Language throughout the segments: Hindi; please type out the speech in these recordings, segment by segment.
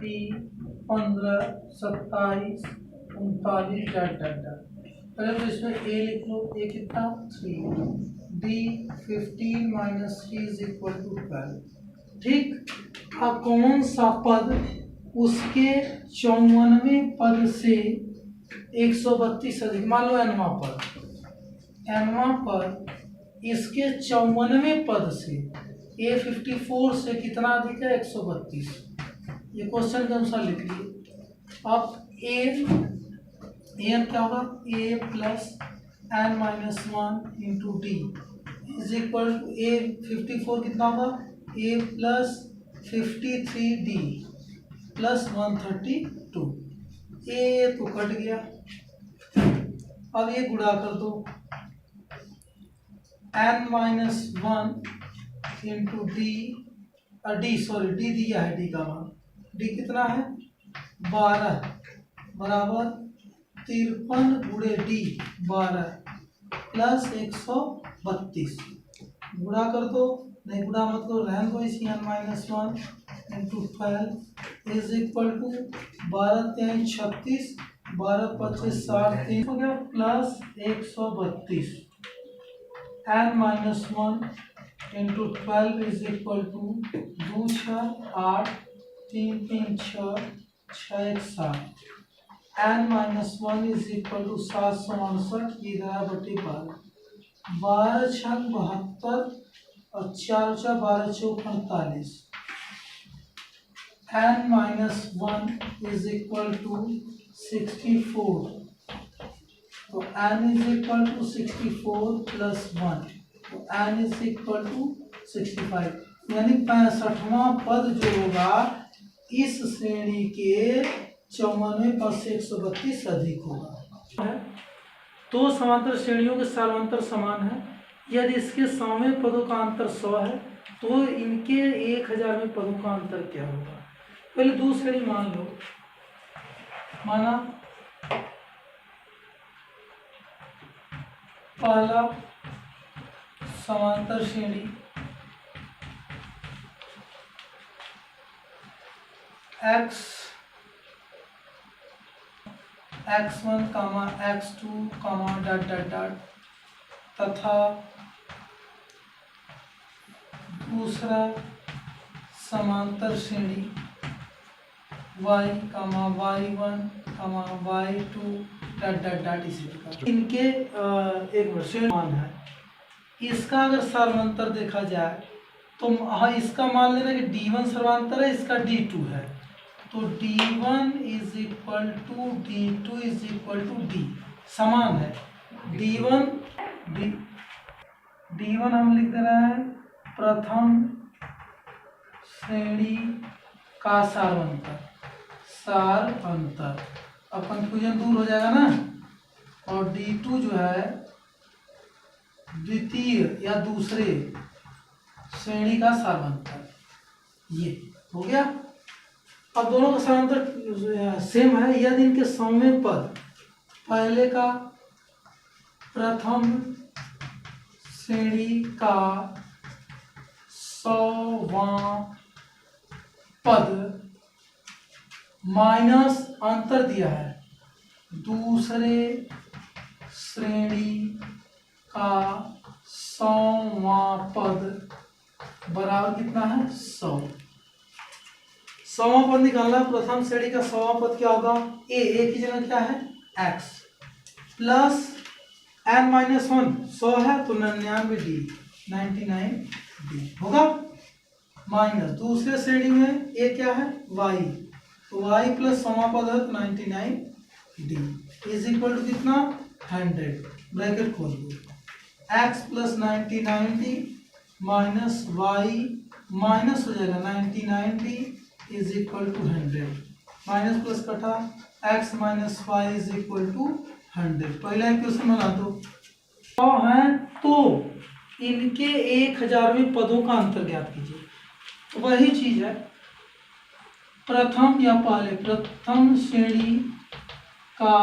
3, 15, 27, 39 डॉट डॉट डॉट। पहले तो इसमें a लिख लो, a कितना 3, d 15 minus 3 is equal to 12। ठीक। अब कौन सा पद उसके 54वें पद से 132 अधिक, मान लो nवां पद इसके 54वें पद से a54 से कितना अधिक है 132। ये क्वेश्चन के अनुसार लिख लिए। अब एन क्या होगा a plus N minus 1 into D is equal to a54 कितना होगा a प्लस 53d प्लस 132। ए तो कट गया। अब ये गुणा कर दो n minus 1 into D D दिया है, डी का मान, डी कितना है 12 बराबर 53 गुणे डी 12 प्लस 132। गुणा कर दो, नहीं गुणा मत करो, रहने दो इसी n minus 1 into 12 is equal to 12 3 36 12 25 60 3 हो गया plus 132। n minus 1 into 12 is equal to 2 6 8 3 3 6 6 1 7। n minus 1 is equal to 768 11/12 12 छक 72 और 4 × 12 = 48। n minus 1 is equal to 64। तो n is equal to 64 plus 1, तो n इज इक्वल टू 65, यानी 65वां पद जो होगा इस श्रेणी के 54वें पद से 132 अधिक होगा। तो समांतर श्रेणियों के सार्वंतर समान है। यदि इसके 100वें पदों का अंतर 100 है तो इनके 1000वें पदों का अंतर क्या होगा। पहले दो श्रेणी मान लो, माना पहला समांतर श्रेणी x1, x2, dot dot dot तथा दूसरा समांतर श्रेणी y, y1, y2 dot dot dot इसी प्रकार। इनके एक श्रेणी मान है। इसका अगर सर्वांतर देखा जाए तो हाँ, इसका मान लेना कि d1 सर्वांतर है, इसका d2 है, तो d1 is equal to d2 is equal to d समान है। d1 हम लिख दे रहे हैं प्रथम श्रेणी का सार्वंतर, अब कंफ्यूजन दूर हो जाएगा ना। और d2 जो है द्वितीय या दूसरे श्रेणी का सार्वंतर, ये हो गया। अब दोनों का सार्वंतर सेम है यदि इनके 100वें पद पहले का प्रथम श्रेणी का 100वां पद माइनस अंतर दिया है दूसरे श्रेणी का 100वां पद बराबर कितना है 100। 100वां पद निकालना, प्रथम श्रेणी का 100वां पद क्या होगा a की जगह क्या है x प्लस n माइनस 1 100 है तो 99d होगा, माइनस दूसरे श्रेणी में a क्या है y, तो y प्लस 100वां पद है तो 99d इज इक्वल टू कितना 100, ब्रैकेट खोल दो, x plus 99d minus y minus हो जाएगा 99d is equal to 100, minus plus कटा x minus y is equal to 100। पहला इक्वेशन बना दो। तो है तो इनके 1000वें पदों का अंतर ज्ञात कीजिए। तो वही चीज है, प्रथम या पहले प्रथम श्रेणी का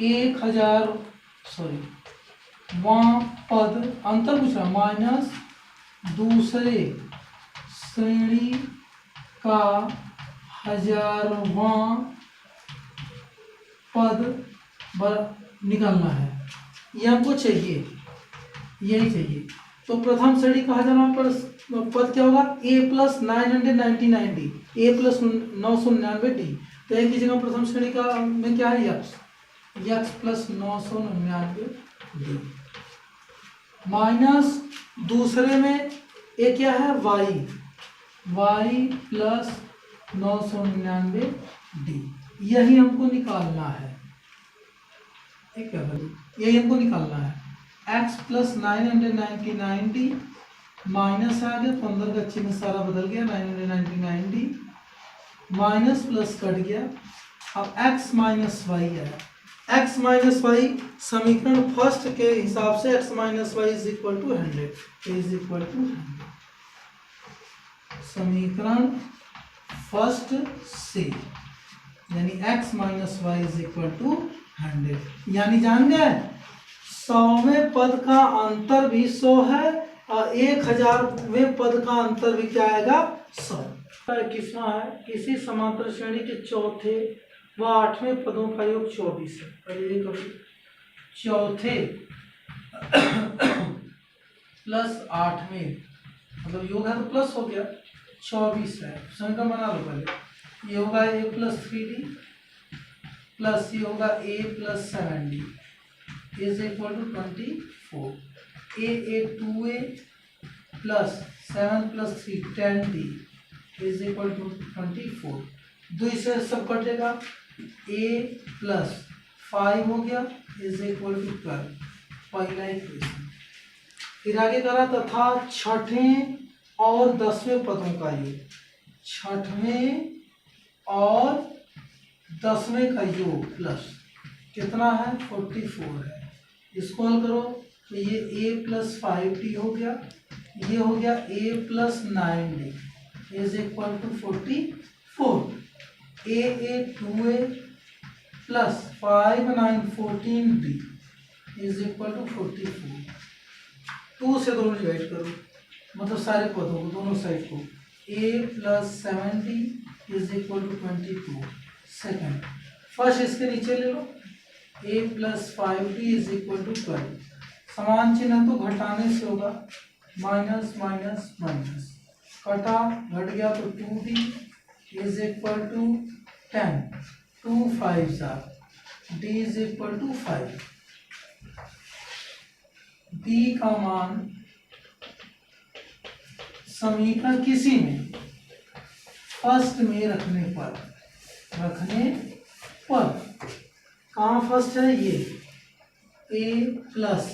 1000वां पद अंतर पूछ रहा माइनस दूसरे श्रेणी का 1000वां पद निकालना है, ये हमको चाहिए, यही चाहिए। तो प्रथम श्रेणी का 1000वां पद क्या होगा, a plus 999d, a plus 999d। तो एक ही जगह प्रथम श्रेणी का में क्या है, यक्स प्लस 999d माइनस दूसरे में ए क्या है, वाई प्लस 999d। यही हमको निकालना है, ठीक है भाई, यही हमको निकालना है। x प्लस 999d माइनस आ गया, 15 का चिन्ह सारा बदल गया, 999d माइनस प्लस कट गया। अब x माइनस वाई है, x माइनस वाई समीकरण फर्स्ट के हिसाब से x minus y is equal to 100, is equal to 100। समीकरण फर्स्ट से यानी x minus y is equal to 100, यानी जान गए 100वें पद का अंतर भी 100 है और 1000वें पद का अंतर भी क्या आएगा, 100। किसवा है, किसी समांतर श्रेणी के चौथे व 8वें पदों का योग 24 है। पहले कभी चौथे प्लस 8वें, मतलब योग है तो प्लस हो गया, 24 है। संख्या बना लो पहले, ये होगा a प्लस 3d प्लस ये होगा a plus 7d is equal to 24। a 2a plus 7 प्लस 3 10d इज इक्वल टू 24। दो से सब कटेगा, a प्लस 5 हो गया इज इक्वल टू 12, पहला इक्वेशन। फिर आगे करा तथा छठवें और 10वें पदों का योग, छठवें और 10वें का योग प्लस कितना है, 44 है। इसको हल करो तो ये a प्लस 5d हो गया, ये हो गया a plus 9d is equal to 44। a 2a plus 5 9 14d is equal to 44। 2 से दोनों डिवाइड करो, मतलब सारे पदों को दोनों साइड को, a plus 7d is equal to 22। Second first इसके नीचे ले लो, a plus 5d is equal to 12। समान चिन्ह तो घटाने से होगा, माइनस माइनस माइनस, कटा घट गया तो 2d is equal to 10, 2 5 d is equal to 5। d का मान समीकरण किसी में फर्स्ट में रखने पर कहाँ फर्स्ट है, ये a plus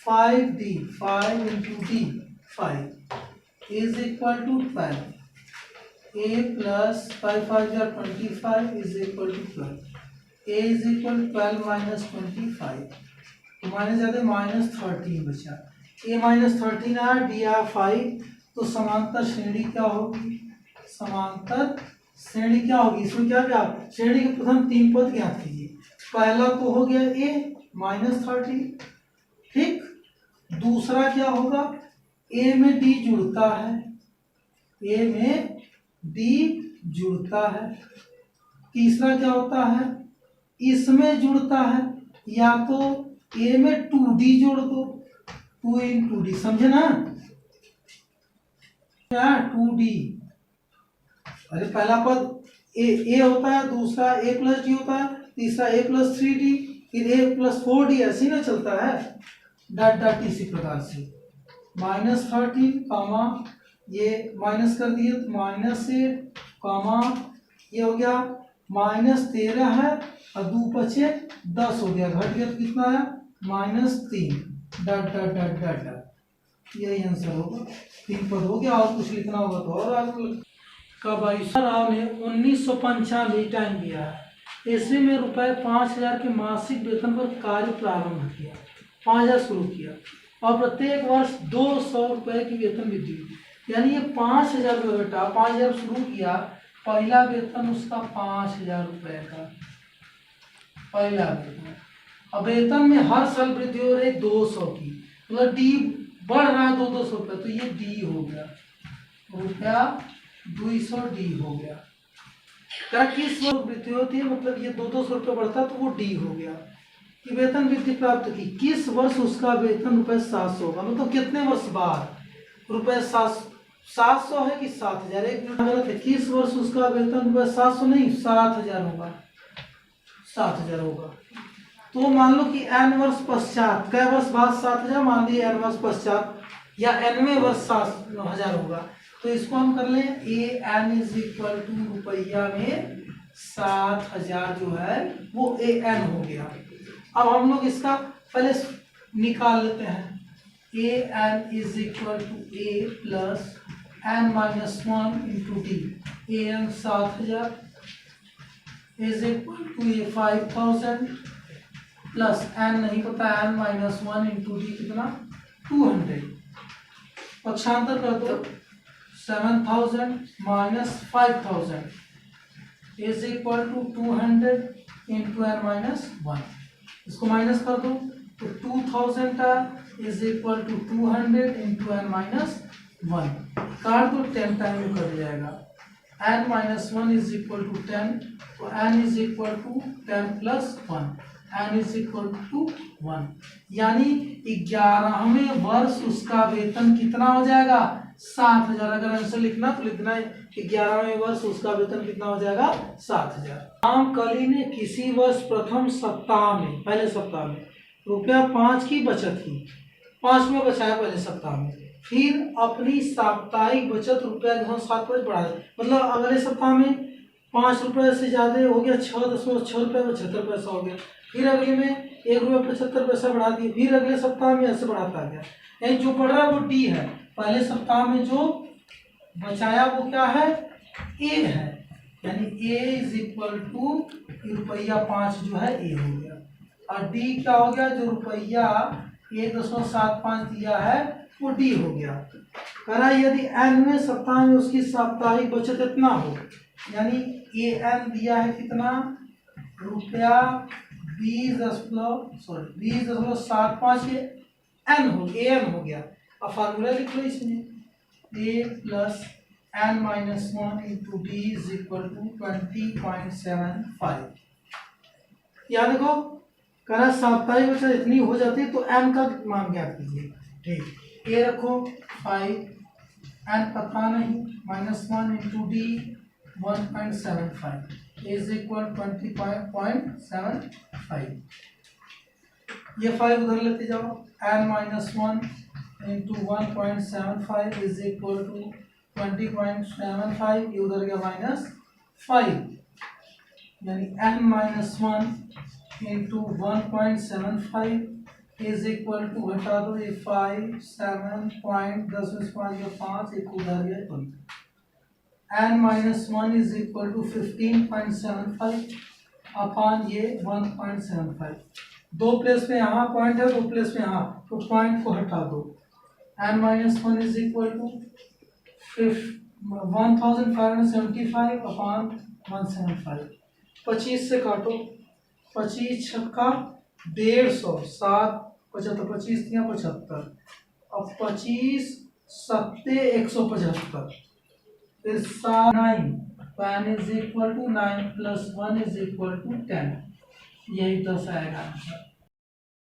5d 5 into d 5 is equal to 12। a plus 5 5 25 is equal to 12। a is equal 12 minus 25, तो माइनस ज़्यादा माइनस 13 बचा। a माइनस 13 आया, d आया 5, तो समांतर श्रेणी क्या होगी, समांतर श्रेणी क्या होगी, इसमें क्या क्या श्रेणी के प्रथम 3 पद ज्ञात कीजिए। पहला तो हो गया a माइनस 13, ठीक। दूसरा क्या होगा, a में d जुड़ता है, a में d जुड़ता है। तीसरा क्या होता है, इसमें जुड़ता है, या तो a में 2d जोड़ दो, 2 इंटू डी, समझे ना, 2d। अरे पहला पद a होता है, दूसरा a प्लस d होता है, तीसरा a प्लस 3d, फिर a प्लस 4d, ऐसे ही ना चलता है, डॉट डॉट इसी प्रकार से। माइनस 13 कामा ये माइनस कर दिए तो माइनस 8 कामा ये हो गया माइनस 13 है और 2 बचे 10 हो गया, घट गया तो कितना आया, minus 3 dot dot dot dot dot. यही आंसर होगा, 3 पद हो गया। और कुछ लिखना होगा तो और आगे कब राव ने 1995 टाइम दिया है, ईस्वी में ₹5000 के मासिक वेतन पर कार्य प्रारंभ किया, 5000 शुरू किया और प्रत्येक वर्ष 200 रुपये की वेतन वृद्धि हुई। यानी ये 5000 रुपये, बेटा 5000 शुरू किया, पहला वेतन उसका 5000 रुपये का पहला वेतन। अब वेतन में हर साल वृद्धि हो रही 200 की, मतलब डी बढ़ रहा है 200 रुपये, तो ये डी हो गया, ₹200 डी हो गया, क्या किस वर्ष वृद्धि होती है, मतलब ये 200 रुपये बढ़ता तो वो डी हो गया कि वेतन वृद्धि प्राप्त की किस वर्ष उसका वेतन ₹700 होगा, मतलब कितने वर्ष बाद ₹700 है कि 7,000, एक मिनट गलत है, किस वर्ष उसका वेतन ₹700 नहीं 7,000 होगा, 7,000 होगा। तो मान लो कि n वर्ष पश्चात, कई वर्ष बाद 7,000, मान लीजिए n वर्ष पश्चात या nवें वर्ष 7,000 होगा, तो इसको हम कर लें ए एन इज इक्वल टू रुपया में 7,000 जो है वो ए एन हो गया। अब हम लोग इसका पहले निकाल लेते हैं, A N is equal to A plus N minus 1 into D, A N 7,000 is equal to A 5,000 plus N नहीं पता, एन माइनस 1 इंटू डी कितना 200, पक्षांतर कर दो 7,000 minus 5,000 is equal to 200 into n minus 1, इसको माइनस कर दो तो 2,000 का is equal to 200 into n minus 1, काट दो 10 टाइम में कट जाएगा, n minus 1 is equal to 10, तो n is equal to 10 plus 1, n is equal to 1, यानी 11वें वर्ष उसका वेतन कितना हो जाएगा 7,000। अगर आंसर लिखना तो लिखना है 11वें वर्ष उसका वेतन कितना हो जाएगा 7,000। रामकली ने किसी वर्ष प्रथम सप्ताह में, पहले सप्ताह में ₹5 की बचत की, 5 में बचाया पहले सप्ताह में, फिर अपनी साप्ताहिक बचत ₹7 बढ़ा, मतलब अगले सप्ताह में 5 रुपये से ज्यादा हो गया, 6.6 रुपये 75 पैसा हो गया, फिर अगले में ₹1.75 बढ़ा दिए, फिर अगले सप्ताह में ऐसे बढ़ाता गया, यानी जो बढ़ रहा है वो डी है, पहले सप्ताह में जो बचाया वो क्या है ए है, यानी ए इज इक्वल टू ₹5 जो है ए हो गया, और डी क्या हो गया, जो ₹1.75 दिया है वो डी हो गया। करा यदि nवें सप्ताह में उसकी साप्ताहिक बचत इतना हो, यानी ए एन दिया है कितना ₹20.75 ये एन हो गया। अब फार्मूला लिख लो इसमें, A plus N minus 1 into D is equal to 20.75। यहाँ देखो करा साप्ताहिक बचत इतनी हो जाती है तो एन का मान ज्ञात कीजिए, ठीक, ए रखो 5, एन पता नहीं, -1 इंटू डी 1.75 इज इक्वल 20.75, ये 5 उधर लेते जाओ, n minus 1 into 1.75 is equal to 20.75, ये उधर गया -5, यानी n minus 1 into 1.75 is equal to, घटा दो ये 5, 7.10 में 5 एक उधर गया 20, n minus 1 is equal to 15.75 upon ये 1.75, दो प्लेस में यहाँ पॉइंट है, दो प्लेस में यहाँ, तो पॉइंट को हटा दो, n minus 1 is equal to 1575 upon 175, 25 से काटो, 25 छक्का 150, 7 75, 25 दिया 75, अब 25 सत्ते 175, फिर 9, n is equal to 9 plus 1 is equal to 10, यही 10 आएगा आंसर।